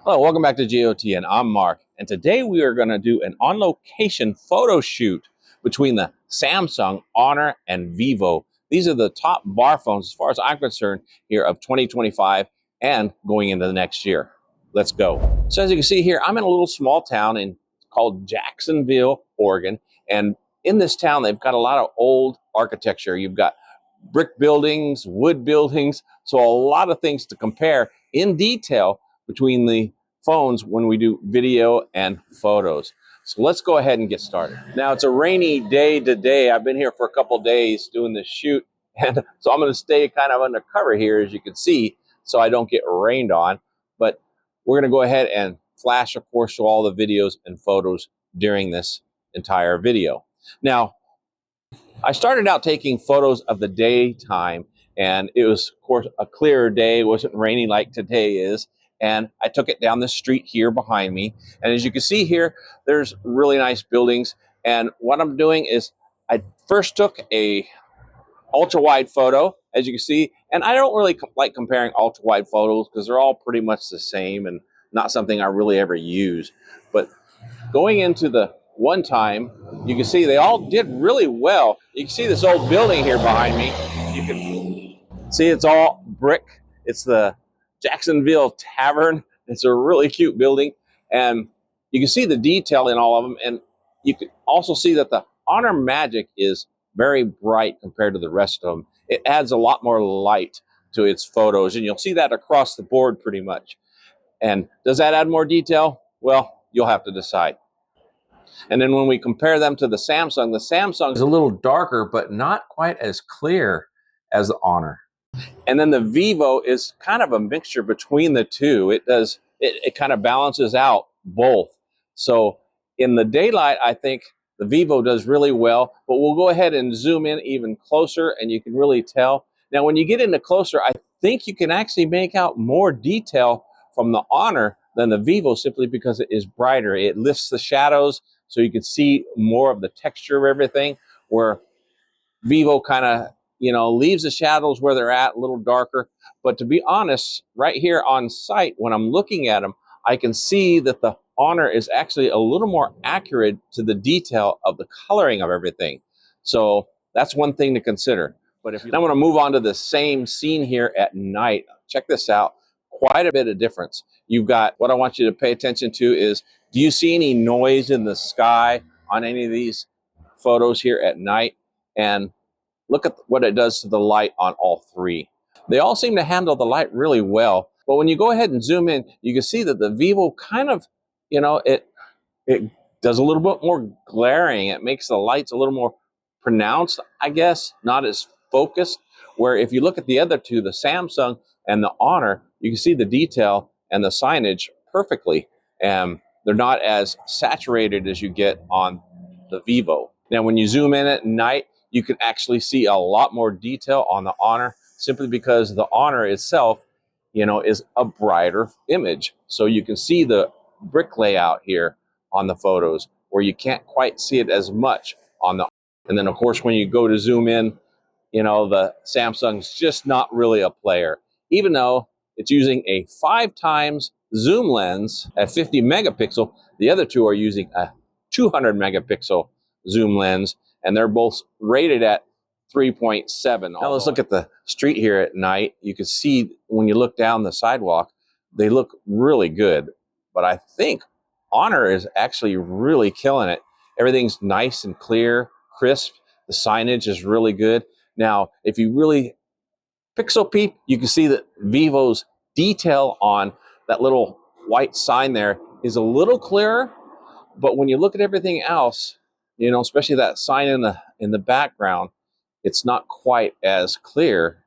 Hello, welcome back to GOT, and I'm Mark. And today we are going to do an on-location photo shoot between the Samsung, Honor, and Vivo. These are the top bar phones, as far as I'm concerned, here of 2025 and going into the next year. Let's go. So as you can see here, I'm in a little small town called Jacksonville, Oregon. And in this town, they've got a lot of old architecture. You've got brick buildings, wood buildings, so a lot of things to compare in detail between the phones when we do video and photos. So let's go ahead and get started. Now it's a rainy day today. I've been here for a couple days doing this shoot, and so I'm going to stay kind of undercover here, as you can see, so I don't get rained on. But we're going to go ahead and flash, of course, to all the videos and photos during this entire video. Now, I started out taking photos of the daytime, and it was, of course, a clearer day. It wasn't raining like today is. And I took it down the street here behind me. And as you can see here, there's really nice buildings. And what I'm doing is I first took a ultra wide photo, as you can see. And I don't really like comparing ultra wide photos because they're all pretty much the same and not something I really ever use. But going into the one time, you can see they all did really well. You can see this old building here behind me. You can see it's all brick. It's the Jacksonville Tavern. It's a really cute building, and you can see the detail in all of them, and you can also see that the Honor Magic is very bright compared to the rest of them. It adds a lot more light to its photos, and you'll see that across the board pretty much. And does that add more detail? Well, you'll have to decide. And then when we compare them to the Samsung is a little darker, but not quite as clear as the Honor. And then the Vivo is kind of a mixture between the two. It kind of balances out both. So in the daylight, I think the Vivo does really well, but we'll go ahead and zoom in even closer and you can really tell. Now, when you get into closer, I think you can actually make out more detail from the Honor than the Vivo simply because it is brighter. It lifts the shadows so you can see more of the texture of everything, where Vivo kind of, leaves the shadows where they're at, a little darker. But to be honest, right here on site, when I'm looking at them, I can see that the Honor is actually a little more accurate to the detail of the coloring of everything. So that's one thing to consider. But if I want to move on to the same scene here at night, check this out. Quite a bit of difference. You've got, what I want you to pay attention to is, do you see any noise in the sky on any of these photos here at night? And look at what it does to the light on all three. They all seem to handle the light really well. But when you go ahead and zoom in, you can see that the Vivo kind of, it does a little bit more glaring. It makes the lights a little more pronounced, I guess, not as focused. Where if you look at the other two, the Samsung and the Honor, you can see the detail and the signage perfectly. And they're not as saturated as you get on the Vivo. Now, when you zoom in at night, you can actually see a lot more detail on the Honor, simply because the Honor itself, is a brighter image. So you can see the brick layout here on the photos, where you can't quite see it as much on the. And then, of course, when you go to zoom in, the Samsung's just not really a player, even though it's using a 5 times zoom lens at 50 megapixel. The other two are using a 200 megapixel zoom lens, and they're both rated at 3.7. Now let's look at the street here at night. You can see when you look down the sidewalk, they look really good. But I think Honor is actually really killing it. Everything's nice and clear, crisp. The signage is really good. Now, if you really pixel peep, you can see that Vivo's detail on that little white sign there is a little clearer. But when you look at everything else, especially that sign in the background, it's not quite as clear,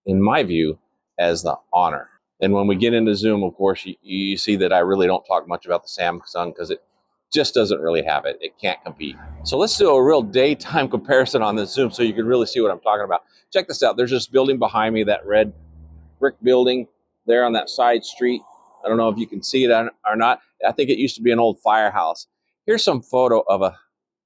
in my view, as the Honor. And when we get into zoom, of course, you see that I really don't talk much about the Samsung because it just doesn't really have it. It can't compete. So let's do a real daytime comparison on this zoom so you can really see what I'm talking about. Check this out. There's this building behind me, that red brick building there on that side street. I don't know if you can see it or not. I think it used to be an old firehouse. Here's some photo of a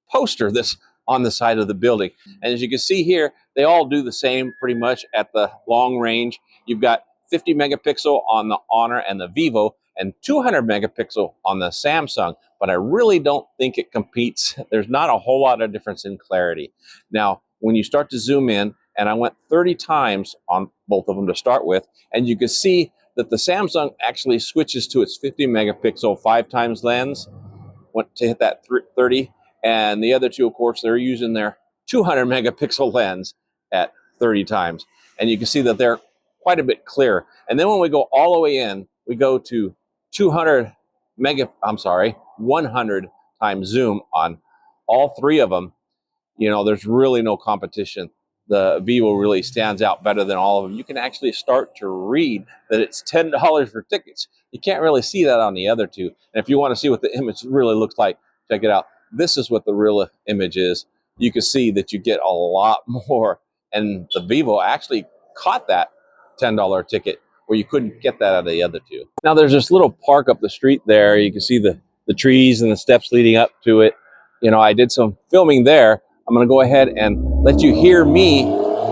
poster that's on the side of the building. And as you can see here, they all do the same pretty much at the long range. You've got 50 megapixel on the Honor and the Vivo, and 200 megapixel on the Samsung, but I really don't think it competes. There's not a whole lot of difference in clarity. Now, when you start to zoom in, and I went 30 times on both of them to start with, and you can see that the Samsung actually switches to its 50 megapixel 5x lens, went to hit that 30, and the other two, of course, they're using their 200 megapixel lens at 30 times. And you can see that they're quite a bit clearer. And then when we go all the way in, we go to 100 times zoom on all three of them. You know, there's really no competition. The Vivo really stands out better than all of them. You can actually start to read that it's $10 for tickets. You can't really see that on the other two. And if you want to see what the image really looks like, check it out. This is what the real image is. You can see that you get a lot more. And the Vivo actually caught that $10 ticket where you couldn't get that out of the other two. Now there's this little park up the street there. You can see the trees and the steps leading up to it. You know, I did some filming there. I'm going to go ahead and let you hear me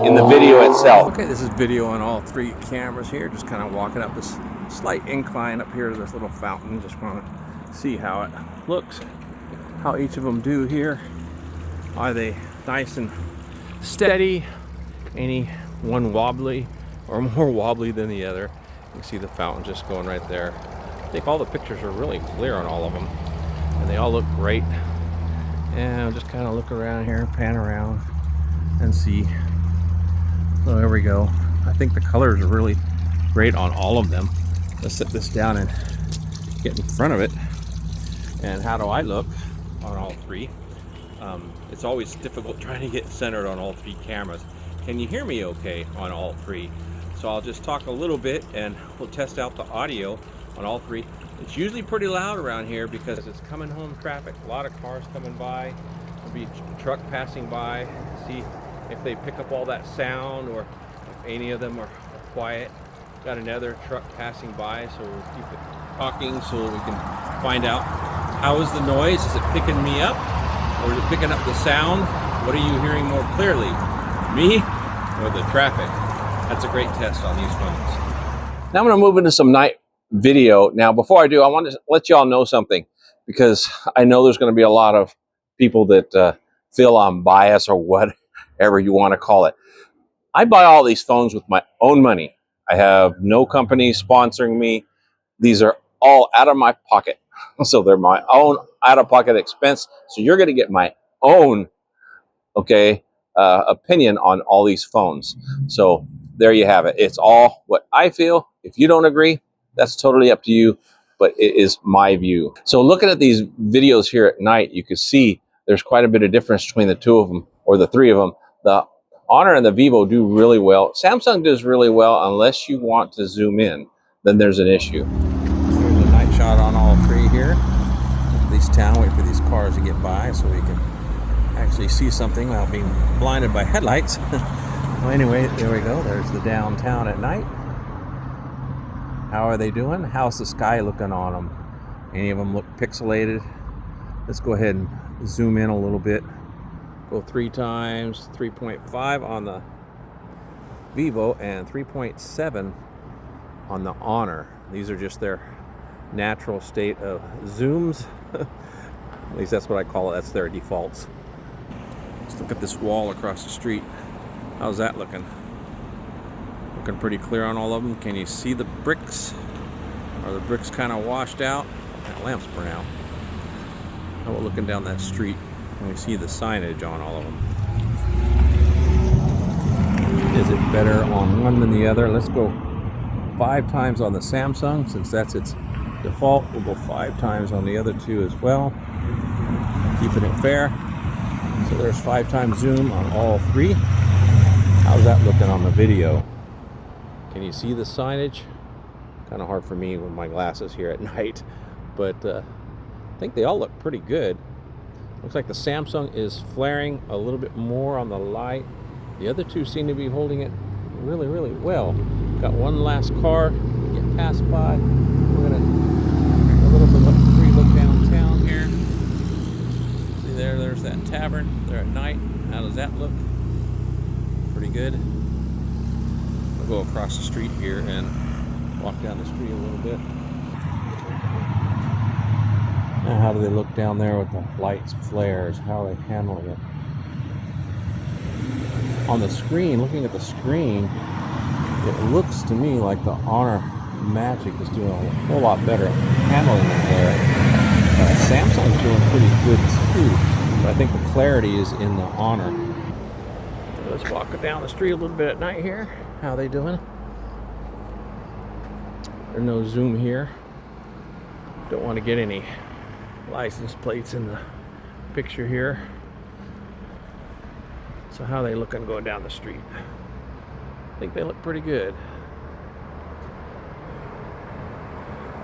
in the video itself. Okay, this is video on all three cameras here. Just kind of walking up this slight incline up here to this little fountain. Just want to see how it looks, how each of them do here. Are they nice and steady? Any one wobbly or more wobbly than the other? You can see the fountain just going right there. I think all the pictures are really clear on all of them, and they all look great. And I'll just kind of look around here, pan around and see. So there we go. I think the colors are really great on all of them. Let's set this down and get in front of it. And how do I look on all three? It's always difficult trying to get centered on all three cameras. Can you hear me okay on all three? So I'll just talk a little bit and we'll test out the audio on all three. It's usually pretty loud around here because it's coming home traffic. A lot of cars coming by. There'll be a truck passing by. See if they pick up all that sound or if any of them are quiet. Got another truck passing by, so we'll keep it talking so we can find out how is the noise. Is it picking me up or is it picking up the sound? What are you hearing more clearly? Me or the traffic? That's a great test on these phones. Now I'm going to move into some night video. Now, before I do, I want to let you all know something, because I know there's going to be a lot of people that feel I'm biased or whatever you want to call it. I buy all these phones with my own money. I have no company sponsoring me. These are all out of my pocket. So they're my own out-of-pocket expense. So you're going to get my own, opinion on all these phones. So there you have it. It's all what I feel. If you don't agree, that's totally up to you, but it is my view. So looking at these videos here at night, you can see there's quite a bit of difference between the two of them, or the three of them. The Honor and the Vivo do really well. Samsung does really well unless you want to zoom in, then there's an issue. Here's a night shot on all three here. Look at this town, wait for these cars to get by so we can actually see something without being blinded by headlights. Well, anyway, there we go. There's the downtown at night. How are they doing? How's the sky looking on them? Any of them look pixelated? Let's go ahead and zoom in a little bit. Go 3 times, 3.5 on the Vivo and 3.7 on the Honor. These are just their natural state of zooms. At least that's what I call it. That's their defaults. Let's look at this wall across the street. How's that looking? Looking pretty clear on all of them. Can you see the bricks? Are the bricks kind of washed out? That lamp's burnt out. How about looking down that street? Can we see the signage on all of them? Is it better on one than the other? Let's go 5 times on the Samsung, since that's its default. We'll go 5 times on the other two as well. Keeping it fair. So there's 5 times zoom on all three. How's that looking on the video? Can you see the signage? Kind of hard for me with my glasses here at night, but I think they all look pretty good. Looks like the Samsung is flaring a little bit more on the light. The other two seem to be holding it really, really well. Got one last car get passed by. We're gonna a little bit of a free look downtown here. See there's that tavern there at night. How does that look? Pretty good. We'll go across the street here and walk down the street a little bit. Now how do they look down there with the lights, flares? How are they handling it? On the screen, looking at the screen, it looks to me like the Honor Magic is doing a whole lot better handling the glare. Samsung's doing pretty good too, but I think the clarity is in the Honor. Let's walk down the street a little bit at night here. How are they doing? There's no zoom here. Don't want to get any license plates in the picture here. So how are they looking going down the street? I think they look pretty good.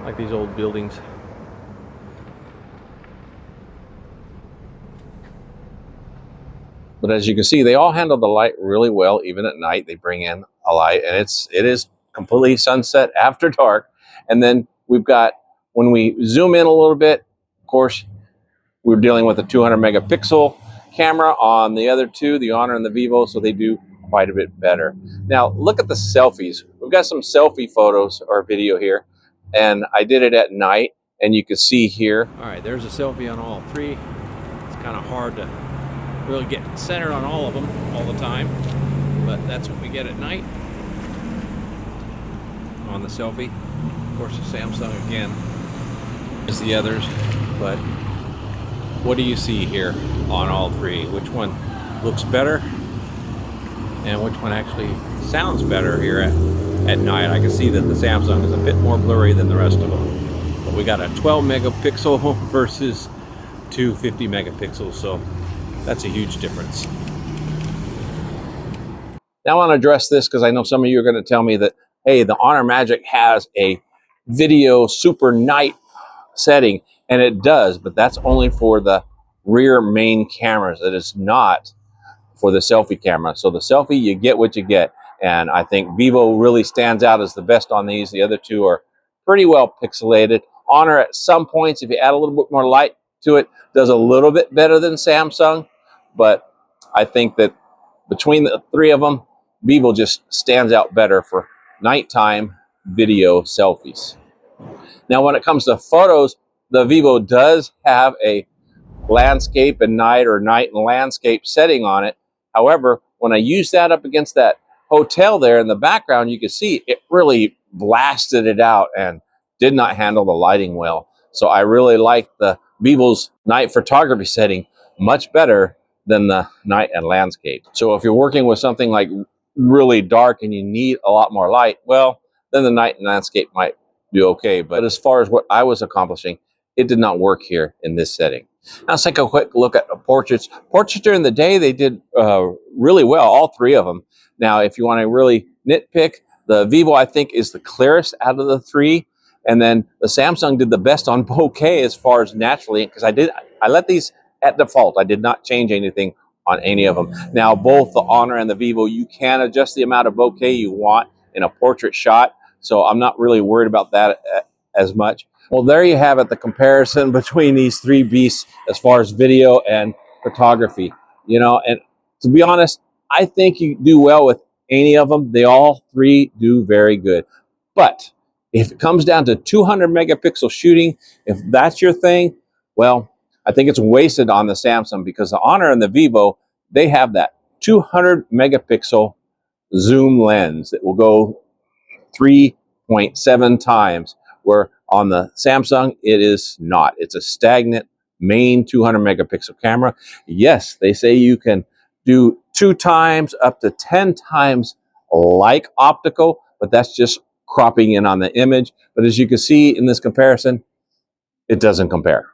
Like these old buildings. But as you can see, they all handle the light really well. Even at night, they bring in a light, and it is completely sunset after dark. And then we've got, when we zoom in a little bit, of course, we're dealing with a 200 megapixel camera on the other two, the Honor and the Vivo, so they do quite a bit better. Now, look at the selfies. We've got some selfie photos or video here, and I did it at night, and you can see here. All right, there's a selfie on all three. It's kind of hard to really get centered on all of them all the time, but that's what we get at night on the selfie. Of course, the Samsung again is the others, but what do you see here on all three? Which one looks better and which one actually sounds better here at night? I can see that the Samsung is a bit more blurry than the rest of them, but we got a 12 megapixel versus 250 megapixels, so that's a huge difference. Now I want to address this because I know some of you are going to tell me that, hey, the Honor Magic has a video super night setting, and it does, but that's only for the rear main cameras. It is not for the selfie camera. So the selfie, you get what you get, and I think Vivo really stands out as the best on these. The other two are pretty well pixelated. Honor at some points, if you add a little bit more light to it, does a little bit better than Samsung, but I think that between the three of them, Vivo just stands out better for nighttime video selfies. Now, when it comes to photos, the Vivo does have a landscape and night, or night and landscape setting on it. However, when I use that up against that hotel there in the background, you can see it really blasted it out and did not handle the lighting well. So I really like the Vivo's night photography setting much better than the night and landscape. So if you're working with something like really dark and you need a lot more light, well, then the night and landscape might do okay. But as far as what I was accomplishing, it did not work here in this setting. Now let's take a quick look at the portraits. Portraits during the day, they did really well, all three of them. Now, if you want to really nitpick, the Vivo, I think, is the clearest out of the three. And then the Samsung did the best on bokeh as far as naturally, because I let these at default. I did not change anything on any of them. Now, both the Honor and the Vivo, you can adjust the amount of bokeh you want in a portrait shot. So I'm not really worried about that as much. Well, there you have it, the comparison between these three beasts as far as video and photography. You know, and to be honest, I think you do well with any of them. They all three do very good. But if it comes down to 200 megapixel shooting, if that's your thing, well, I think it's wasted on the Samsung, because the Honor and the Vivo, they have that 200 megapixel zoom lens that will go 3.7 times, where on the Samsung, it is not. It's a stagnant main 200 megapixel camera. Yes, they say you can do 2 times up to 10 times like optical, but that's just cropping in on the image. But as you can see in this comparison, it doesn't compare.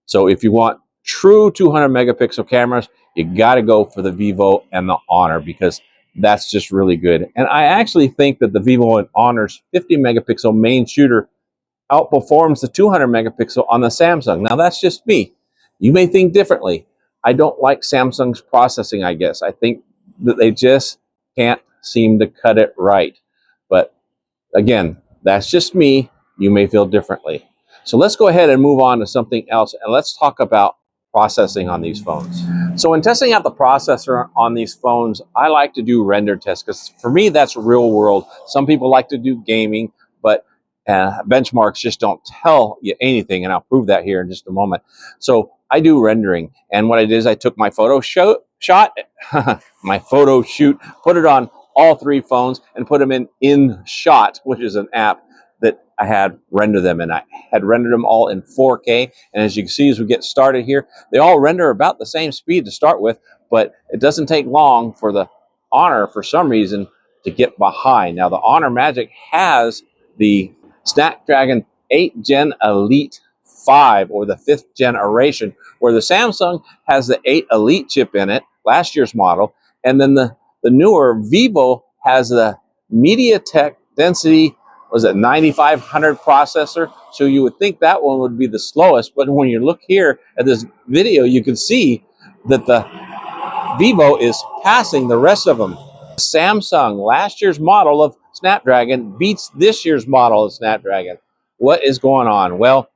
So if you want true 200 megapixel cameras, you got to go for the Vivo and the Honor, because that's just really good. And I actually think that the Vivo and Honor's 50 megapixel main shooter outperforms the 200 megapixel on the Samsung. Now, that's just me. You may think differently. I don't like Samsung's processing, I guess. I think that they just can't seem to cut it right. But again, that's just me. You may feel differently. So let's go ahead and move on to something else, and let's talk about processing on these phones. So when testing out the processor on these phones, I like to do render tests, because for me, that's real world. Some people like to do gaming, but And benchmarks just don't tell you anything, and I'll prove that here in just a moment. So I do rendering, and what I did is I took my photo my photo shoot, put it on all three phones, and put them in Shot, which is an app that I had render them, and I had rendered them all in 4K. And as you can see, as we get started here, they all render about the same speed to start with, but it doesn't take long for the Honor, for some reason, to get behind. Now, the Honor Magic has the Snapdragon 8 Gen Elite 5, or the 5th generation, where the Samsung has the 8 Elite chip in it, last year's model, and then the newer Vivo has the MediaTek Density, was it 9500 processor? So you would think that one would be the slowest, but when you look here at this video, you can see that the Vivo is passing the rest of them. Samsung, last year's model of Snapdragon, beats this year's model of Snapdragon. What is going on? Well,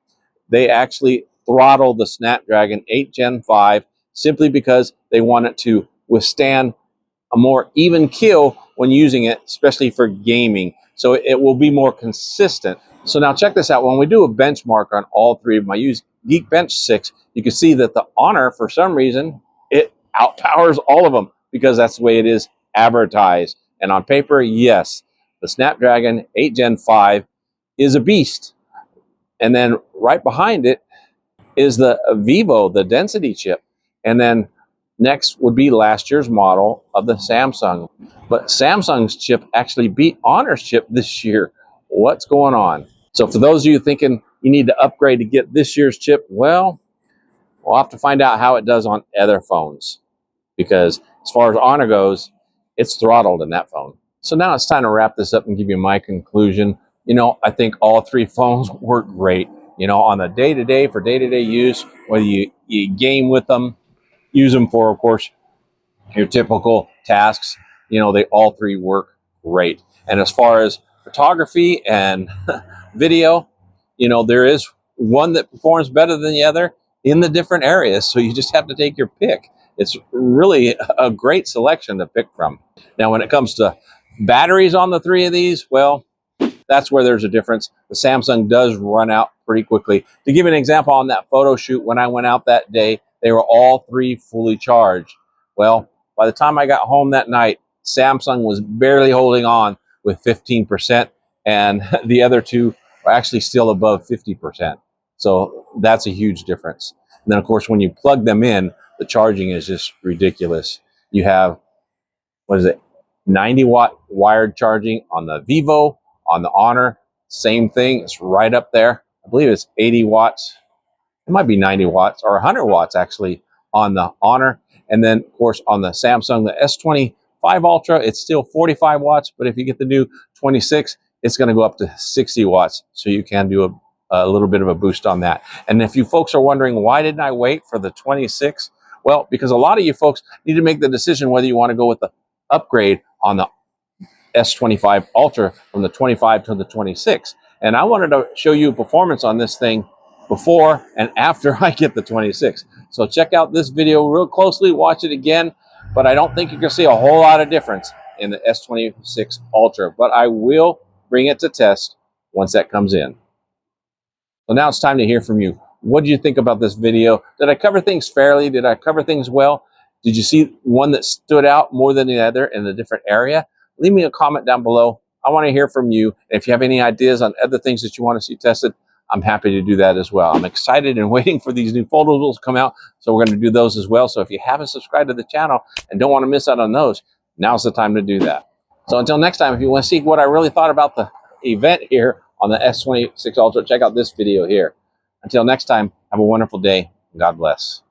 they actually throttled the Snapdragon 8 Gen 5 simply because they want it to withstand a more even kill when using it, especially for gaming. So it will be more consistent. So now check this out. When we do a benchmark on all three of them, I use Geekbench 6, you can see that the Honor, for some reason, it outpowers all of them because that's the way it is advertised. And on paper, yes, the Snapdragon 8 Gen 5 is a beast. And then right behind it is the Vivo, the density chip. And then next would be last year's model of the Samsung. But Samsung's chip actually beat Honor's chip this year. What's going on? So for those of you thinking you need to upgrade to get this year's chip, well, we'll have to find out how it does on other phones. Because as far as Honor goes, it's throttled in that phone. So now it's time to wrap this up and give you my conclusion. You know, I think all three phones work great. You know, on the day-to-day, for day-to-day use, whether you game with them, use them for, of course, your typical tasks, you know, they all three work great. And as far as photography and video, you know, there is one that performs better than the other in the different areas. So you just have to take your pick. It's really a great selection to pick from. Now, when it comes to batteries on the three of these, well, that's where there's a difference. The Samsung does run out pretty quickly. To give you an example, on that photo shoot, when I went out that day, they were all three fully charged. Well, by the time I got home that night, Samsung was barely holding on with 15%, and the other two are actually still above 50%. So that's a huge difference. And then, of course, when you plug them in, the charging is just ridiculous. You have, what is it, 90-watt wired charging on the Vivo, on the Honor, same thing. It's right up there. I believe it's 80 watts. It might be 90 watts or 100 watts actually on the Honor. And then, of course, on the Samsung, the S25 Ultra, it's still 45 watts. But if you get the new 26, it's going to go up to 60 watts. So you can do a little bit of a boost on that. And if you folks are wondering, why didn't I wait for the 26? Well, because a lot of you folks need to make the decision whether you want to go with the upgrade on the S25 Ultra from the 25 to the 26. And I wanted to show you performance on this thing before and after I get the 26. So check out this video real closely, watch it again, but I don't think you can see a whole lot of difference in the S26 Ultra, but I will bring it to test once that comes in. So now it's time to hear from you. What did you think about this video? Did I cover things fairly? Did I cover things well? Did you see one that stood out more than the other in a different area? Leave me a comment down below. I want to hear from you. And if you have any ideas on other things that you want to see tested, I'm happy to do that as well. I'm excited and waiting for these new foldables to come out, so we're going to do those as well. So if you haven't subscribed to the channel and don't want to miss out on those, now's the time to do that. So until next time, if you want to see what I really thought about the event here on the S26 Ultra, check out this video here. Until next time, have a wonderful day, and God bless.